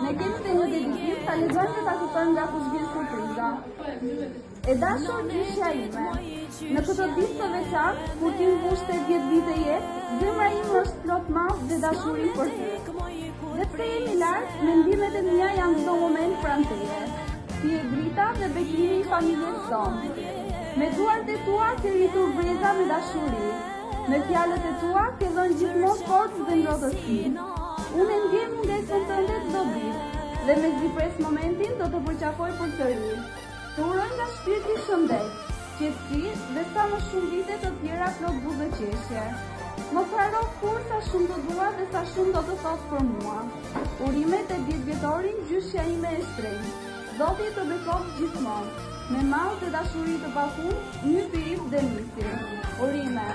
Ne kemi dhe një dedikim, ta lexojmë dhe ta kuptojmë nga kush vjen surpriza. E dashur gjyshja ime, në këtë ditë të veçantë, kur ti mbush 80 vite jetë, zemra ime është plot madh dhe dashuri për ty. Dhe pse jemi larg, mendimet e mia janë çdo moment pranë teje. Ti je drita dhe bekimi i familjes tonë. Me duart e tua ke rritur breza me dashuri. Me fjalët e tua ke dhënë gjithmonë forcë dhe ngrohtësi. Unë ndjem mungesën tënde çdo ditë dhe me zipres momentin do të përqafoj përsëri. Të uroj nga shpirti shëndet, qetësi dhe sa më shumë vite të tjera plot buzëqeshje. Mos haro kur sa shumë të dua dhe sa shumë do të thotë për mua. Urimet e 10 vjetorin gjyshja ime e shtrenjtë. Zoti të bekoftë gjithmonë, me mall dhe dashuri të pafundt, një pirim dhe nisi. Urime.